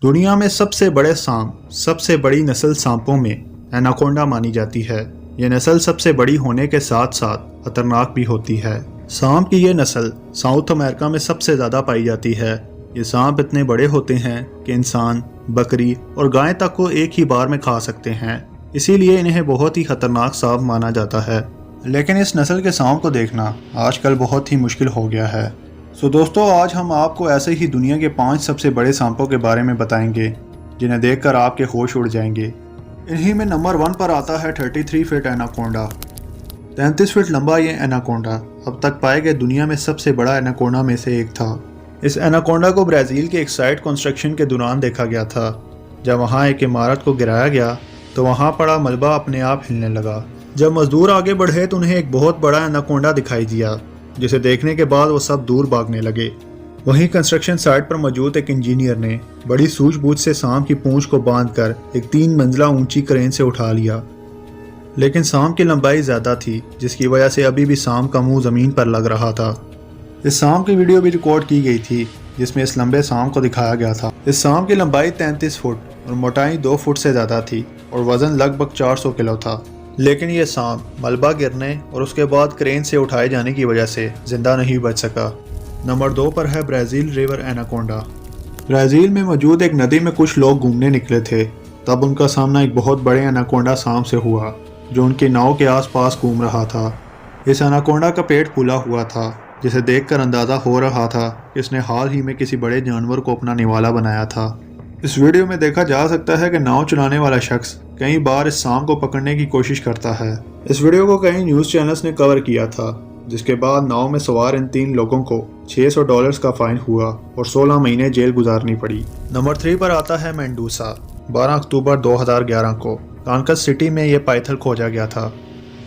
दुनिया में सबसे बड़े सांप, सबसे बड़ी नस्ल सांपों में एनाकोंडा मानी जाती है। यह नस्ल सबसे बड़ी होने के साथ साथ खतरनाक भी होती है। सांप की यह नस्ल साउथ अमेरिका में सबसे ज़्यादा पाई जाती है। ये सांप इतने बड़े होते हैं कि इंसान, बकरी और गाय तक को एक ही बार में खा सकते हैं। इसीलिए इन्हें बहुत ही खतरनाक सांप माना जाता है। लेकिन इस नस्ल के सांप को देखना आजकल बहुत ही मुश्किल हो गया है। सो दोस्तों, आज हम आपको ऐसे ही दुनिया के 5 सबसे बड़े सांपों के बारे में बताएंगे जिन्हें देखकर आपके होश उड़ जाएंगे। इन्हीं में नंबर 1 पर आता है 33 फीट एनाकोंडा। 33 फीट लंबा ये एनाकोंडा अब तक पाए गए दुनिया में सबसे बड़ा एनाकोंडा में से एक था। इस एनाकोंडा को ब्राज़ील के एक साइट कंस्ट्रक्शन के दौरान देखा गया था। जब वहाँ एक इमारत को गिराया गया तो वहाँ पड़ा मलबा अपने आप हिलने लगा। जब मजदूर आगे बढ़े तो उन्हें एक बहुत बड़ा एनाकोंडा दिखाई दिया, जिसे देखने के बाद वो सब दूर भागने लगे। वहीं कंस्ट्रक्शन साइट पर मौजूद एक इंजीनियर ने बड़ी सूझबूझ से सांप की पूंछ को बांधकर एक 3 मंजिला ऊंची क्रेन से उठा लिया। लेकिन सांप की लंबाई ज़्यादा थी, जिसकी वजह से अभी भी सांप का मुंह ज़मीन पर लग रहा था। इस सांप की वीडियो भी रिकॉर्ड की गई थी, जिसमें इस लंबे सांप को दिखाया गया था। इस सांप की लंबाई 33 फुट और मोटाई 2 फुट से ज़्यादा थी और वज़न लगभग 400 किलो था। लेकिन यह सांप मलबा गिरने और उसके बाद क्रेन से उठाए जाने की वजह से जिंदा नहीं बच सका। नंबर 2 पर है ब्राज़ील रिवर एनाकोंडा। ब्राज़ील में मौजूद एक नदी में कुछ लोग घूमने निकले थे, तब उनका सामना एक बहुत बड़े एनाकोंडा सांप से हुआ जो उनकी नाव के आसपास घूम रहा था। इस एनाकोंडा का पेट फूला हुआ था, जिसे देखकर अंदाज़ा हो रहा था कि इसने हाल ही में किसी बड़े जानवर को अपना निवाला बनाया था। इस वीडियो में देखा जा सकता है कि नाव चलाने वाला शख्स कई बार इस सांप को पकड़ने की कोशिश करता है। इस वीडियो को कई न्यूज़ चैनल्स ने कवर किया था, जिसके बाद नाव में सवार इन 3 लोगों को $600 का फाइन हुआ और 16 महीने जेल गुजारनी पड़ी। नंबर 3 पर आता है मेंडूसा। 12 अक्टूबर 2011 को कानकस सिटी में यह पाइथन खोजा गया था।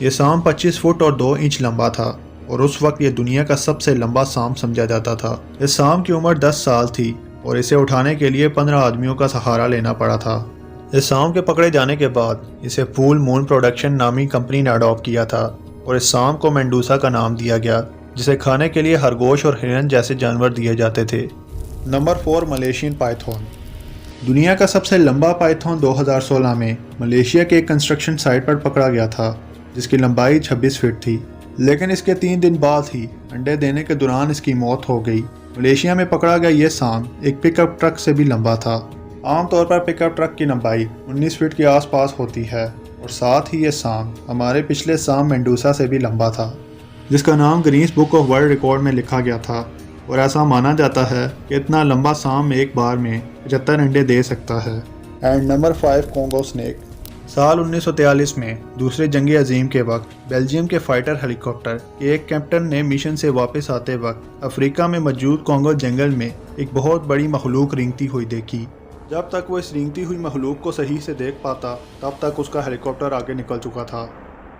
ये सांप 25 फुट और 2 इंच लंबा था और उस वक्त ये दुनिया का सबसे लंबा सांप समझा जाता था। इस सांप की उम्र 10 साल थी और इसे उठाने के लिए 15 आदमियों का सहारा लेना पड़ा था। इस सांप के पकड़े जाने के बाद इसे फुल मून प्रोडक्शन नामी कंपनी ने अडॉप्ट किया था और इस सांप को मेंडूसा का नाम दिया गया, जिसे खाने के लिए खरगोश और हिरन जैसे जानवर दिए जाते थे। Number 4 Malaysian Python. दुनिया का सबसे लंबा पाइथन 2016 में मलेशिया के एक कंस्ट्रक्शन साइट पर पकड़ा गया था, जिसकी लंबाई 26 फीट थी। लेकिन इसके 3 दिन बाद ही अंडे देने के दौरान इसकी मौत हो गई। मलेशिया में पकड़ा गया यह सांप एक पिकअप ट्रक से भी लंबा था। आमतौर पर पिकअप ट्रक की लंबाई 19 फीट के आसपास होती है और साथ ही ये सांप हमारे पिछले सांप मेंडूसा से भी लंबा था, जिसका नाम Guinness book of world record में लिखा गया था। और ऐसा माना जाता है कि इतना लंबा सांप एक बार में 75 अंडे दे सकता है। And number 5 Congo snake. साल 1943 में दूसरे जंग अजीम के वक्त बेल्जियम के फाइटर हेलीकॉप्टर के एक कैप्टन ने मिशन से वापस आते वक्त अफ्रीका में मौजूद कोंगो जंगल में एक बहुत बड़ी मखलूक रेंगती हुई देखी। जब तक वो इस रेंगती हुई मखलूक को सही से देख पाता, तब तक उसका हेलीकॉप्टर आगे निकल चुका था।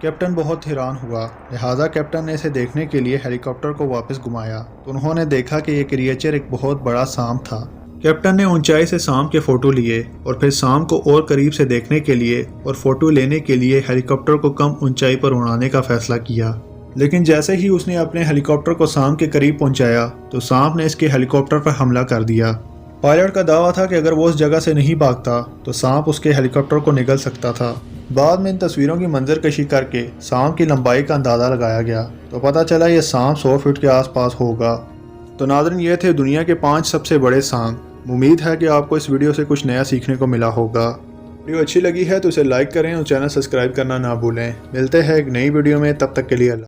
कैप्टन बहुत हैरान हुआ, लिहाजा कैप्टन ने इसे देखने के लिए हेलीकॉप्टर को वापस घुमाया तो उन्होंने देखा कि यह क्रिएचर एक बहुत बड़ा सांप था। कैप्टन ने ऊंचाई से सांप के फ़ोटो लिए और फिर सांप को और करीब से देखने के लिए और फ़ोटो लेने के लिए हेलीकॉप्टर को कम ऊंचाई पर उड़ाने का फैसला किया। लेकिन जैसे ही उसने अपने हेलीकॉप्टर को सांप के करीब पहुंचाया तो सांप ने इसके हेलीकॉप्टर पर हमला कर दिया। पायलट का दावा था कि अगर वो उस जगह से नहीं भागता तो सांप उसके हेलीकॉप्टर को निगल सकता था। बाद में इन तस्वीरों की मंजरकशी करके सांप की लंबाई का अंदाज़ा लगाया गया तो पता चला ये सांप 100 फीट के आसपास होगा। तो नाज़रीन, ये थे दुनिया के 5 सबसे बड़े सांप। उम्मीद है कि आपको इस वीडियो से कुछ नया सीखने को मिला होगा। वीडियो अच्छी लगी है तो इसे लाइक करें और चैनल सब्सक्राइब करना ना भूलें। मिलते हैं एक नई वीडियो में, तब तक के लिए अल्लाह।